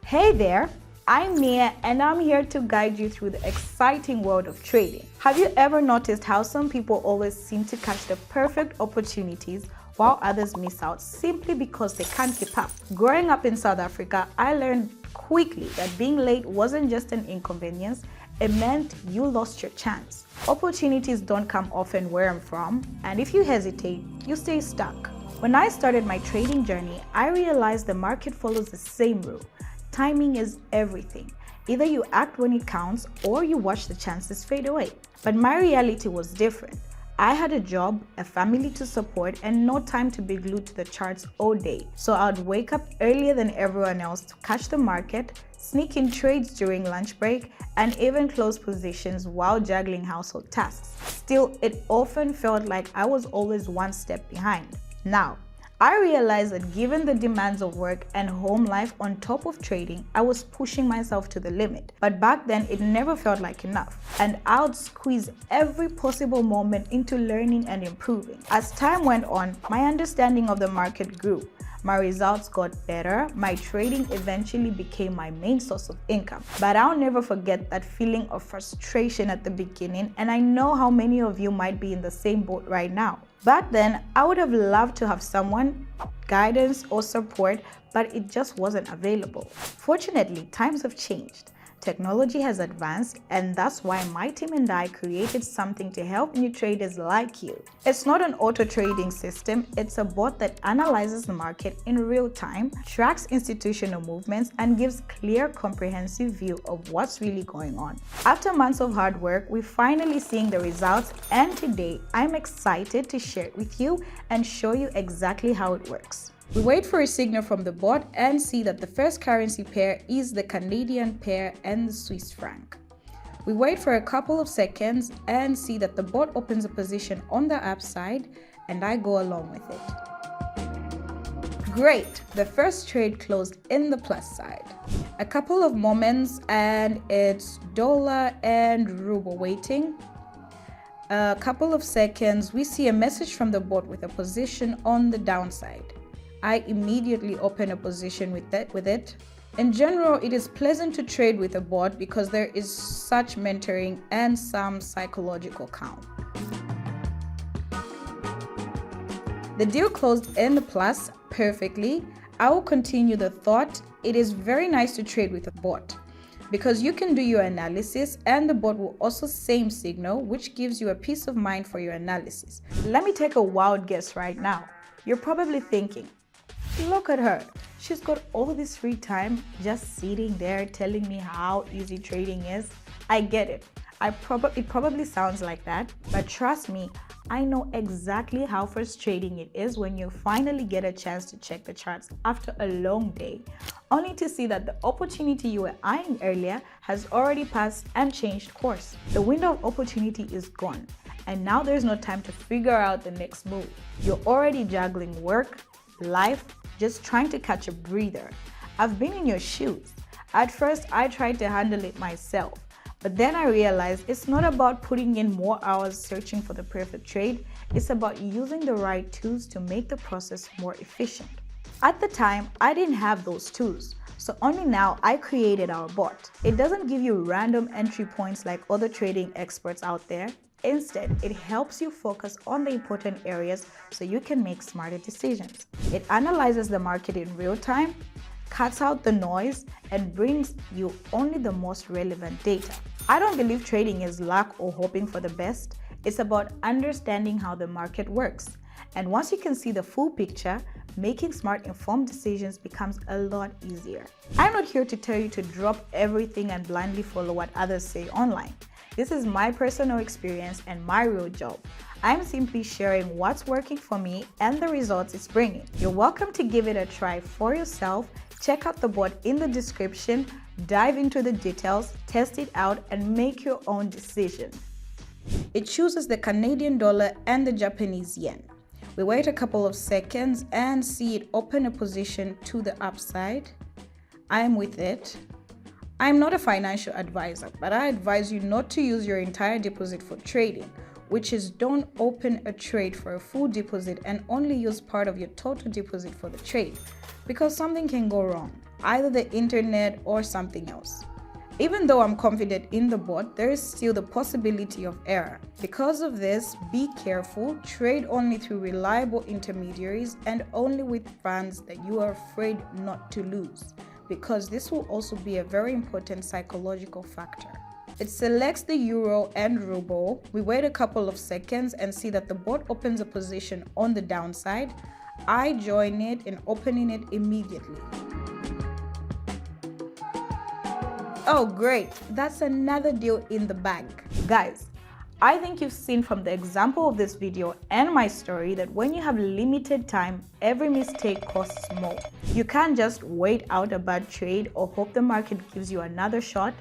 Hey there, I'm Mia and I'm here to guide you through the exciting world of trading. Have you ever noticed how some people always seem to catch the perfect opportunities while others miss out simply because they can't keep up? Growing up in South Africa, I learned quickly that being late wasn't just an inconvenience, it meant you lost your chance. Opportunities don't come often where I'm from, and if you hesitate, you stay stuck. When I started my trading journey, I realized the market follows the same rule. Timing is everything. Either you act when it counts or you watch the chances fade away. But my reality was different. I had a job, a family to support, and no time to be glued to the charts all day. So I'd wake up earlier than everyone else to catch the market, sneak in trades during lunch break, and even close positions while juggling household tasks. Still, it often felt like I was always one step behind. Now, I realized that given the demands of work and home life on top of trading, I was pushing myself to the limit. But back then, it never felt like enough. And I would squeeze every possible moment into learning and improving. As time went on, my understanding of the market grew. My results got better, my trading eventually became my main source of income. But I'll never forget that feeling of frustration at the beginning, and I know how many of you might be in the same boat right now. Back then, I would have loved to have someone, guidance or support, but it just wasn't available. Fortunately, times have changed. Technology has advanced, and that's why my team and I created something to help new traders like you. It's not an auto trading system, it's a bot that analyzes the market in real time, tracks institutional movements, and gives clear, comprehensive view of what's really going on. After months of hard work, we're finally seeing the results, and today I'm excited to share it with you and show you exactly how it works. We wait for a signal from the bot and see that the first currency pair is the Canadian pair and the Swiss franc. We wait for a couple of seconds and see that the bot opens a position on the upside, and I go along with it. Great, the first trade closed in the plus side. A couple of moments and it's dollar and ruble waiting. A couple of seconds, we see a message from the bot with a position on the downside. I immediately open a position with it. In general, it is pleasant to trade with a bot because there is such mentoring and some psychological calm. The deal closed in the plus perfectly. I will continue the thought. It is very nice to trade with a bot because you can do your analysis and the bot will also same signal, which gives you a peace of mind for your analysis. Let me take a wild guess right now. You're probably thinking, look at her. She's got all this free time just sitting there telling me how easy trading is. I get it. It probably sounds like that, but trust me, I know exactly how frustrating it is when you finally get a chance to check the charts after a long day, only to see that the opportunity you were eyeing earlier has already passed and changed course. The window of opportunity is gone, and now there's no time to figure out the next move. You're already juggling work, life, just trying to catch a breather. I've been in your shoes. At first, I tried to handle it myself, but then I realized it's not about putting in more hours searching for the perfect trade. It's about using the right tools to make the process more efficient. At the time, I didn't have those tools, so only now I created our bot. It doesn't give you random entry points like other trading experts out there. Instead, it helps you focus on the important areas so you can make smarter decisions. It analyzes the market in real time, cuts out the noise, and brings you only the most relevant data. I don't believe trading is luck or hoping for the best. It's about understanding how the market works. And once you can see the full picture, making smart, informed decisions becomes a lot easier. I'm not here to tell you to drop everything and blindly follow what others say online. This is my personal experience and my real job. I'm simply sharing what's working for me and the results it's bringing. You're welcome to give it a try for yourself. Check out the bot in the description, dive into the details, test it out, and make your own decision. It chooses the Canadian dollar and the Japanese yen. We wait a couple of seconds and see it open a position to the upside. I'm with it. I'm not a financial advisor, but I advise you not to use your entire deposit for trading, which is don't open a trade for a full deposit and only use part of your total deposit for the trade, because something can go wrong. either the internet or something else. Even though I'm confident in the bot, there is still the possibility of error. Because of this, be careful, trade only through reliable intermediaries and only with funds that you are afraid not to lose, because this will also be a very important psychological factor. It selects the euro and ruble. We wait a couple of seconds and see that the bot opens a position on the downside. I join it in opening it immediately. Oh great, that's another deal in the bag. Guys, I think you've seen from the example of this video and my story that when you have limited time, every mistake costs more. You can't just wait out a bad trade or hope the market gives you another shot.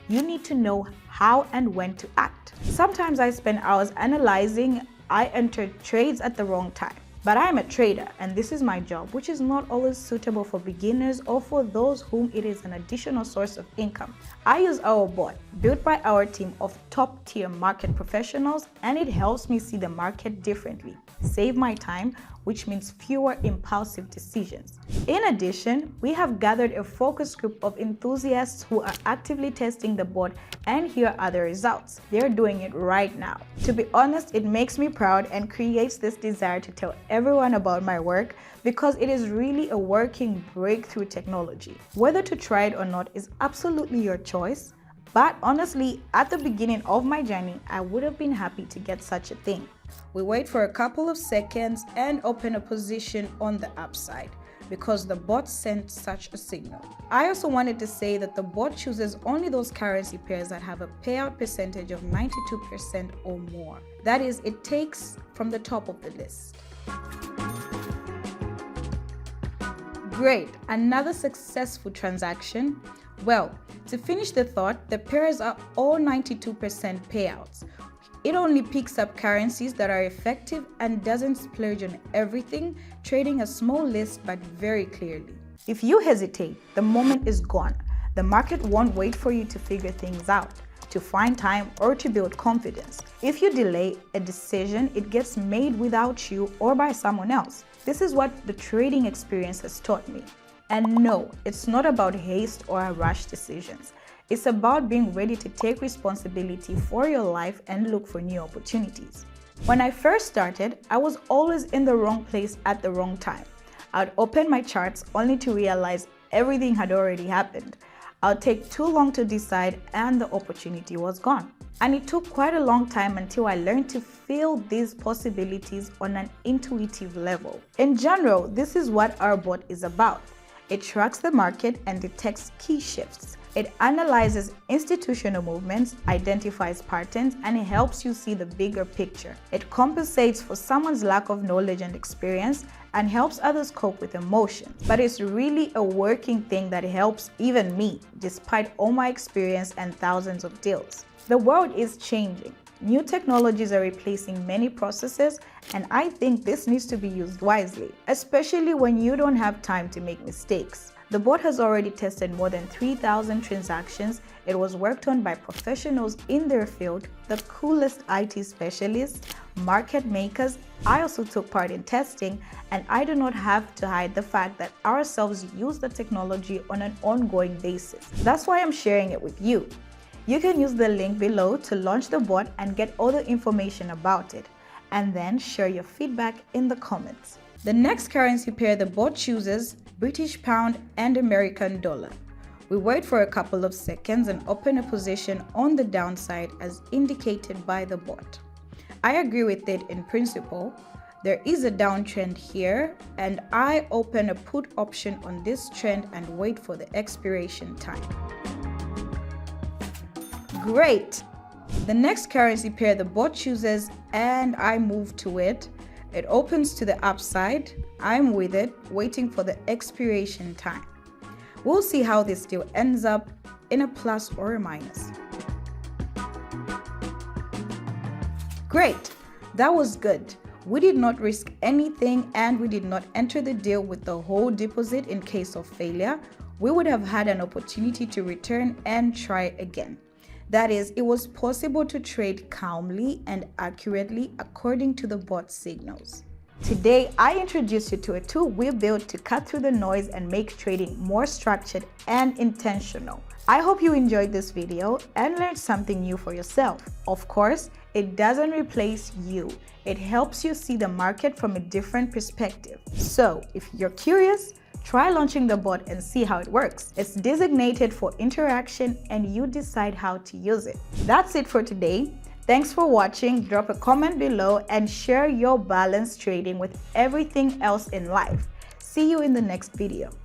You need to know how and when to act. Sometimes I spend hours analyzing. I enter trades at the wrong time. But I am a trader and this is my job, which is not always suitable for beginners or for those whom it is an additional source of income. I use our bot, built by our team of top-tier market professionals, and it helps me see the market differently, save my time, which means fewer impulsive decisions. In addition, we have gathered a focus group of enthusiasts who are actively testing the bot, and here are the results. They're doing it right now. To be honest, it makes me proud and creates this desire to tell everyone about my work because it is really a working breakthrough technology. Whether to try it or not is absolutely your choice, but honestly, at the beginning of my journey, I would have been happy to get such a thing. We wait for a couple of seconds and open a position on the upside because the bot sent such a signal. I also wanted to say that the bot chooses only those currency pairs that have a payout percentage of 92% or more. That is, it takes from the top of the list. Great, another successful transaction. Well, to finish the thought, the pairs are all 92% payouts. It only picks up currencies that are effective and doesn't splurge on everything, trading a small list but very clearly. If you hesitate, the moment is gone. The market won't wait for you to figure things out, to find time, or to build confidence. If you delay a decision, it gets made without you or by someone else. This is what the trading experience has taught me. And no, it's not about haste or rush decisions. It's about being ready to take responsibility for your life and look for new opportunities. When I first started, I was always in the wrong place at the wrong time. I'd open my charts only to realize everything had already happened. I'd take too long to decide and the opportunity was gone. And it took quite a long time until I learned to feel these possibilities on an intuitive level. In general, this is what our bot is about. It tracks the market and detects key shifts. It analyzes institutional movements, identifies patterns, and it helps you see the bigger picture. It compensates for someone's lack of knowledge and experience and helps others cope with emotions. But it's really a working thing that helps even me, despite all my experience and thousands of deals. The world is changing. New technologies are replacing many processes, and I think this needs to be used wisely, especially when you don't have time to make mistakes. The bot has already tested more than 3,000 transactions. It was worked on by professionals in their field, the coolest IT specialists, market makers. I also took part in testing, and I do not have to hide the fact that ourselves use the technology on an ongoing basis. That's why I'm sharing it with you. You can use the link below to launch the bot and get all the information about it, and then share your feedback in the comments. The next currency pair the bot chooses, British pound and American dollar. We wait for a couple of seconds and open a position on the downside as indicated by the bot. I agree with it in principle. There is a downtrend here, and I open a put option on this trend and wait for the expiration time. Great! The next currency pair the bot chooses and I move to it. It opens to the upside. I'm with it, waiting for the expiration time. We'll see how this deal ends up, in a plus or a minus. Great! That was good. We did not risk anything and we did not enter the deal with the whole deposit in case of failure. We would have had an opportunity to return and try again. That is, it was possible to trade calmly and accurately according to the bot signals. Today, I introduce you to a tool we built to cut through the noise and make trading more structured and intentional. I hope you enjoyed this video and learned something new for yourself. Of course, it doesn't replace you. It helps you see the market from a different perspective. So, if you're curious, try launching the bot and see how it works. It's designated for interaction and you decide how to use it. That's it for today. Thanks for watching. Drop a comment below and share your balanced trading with everything else in life. See you in the next video.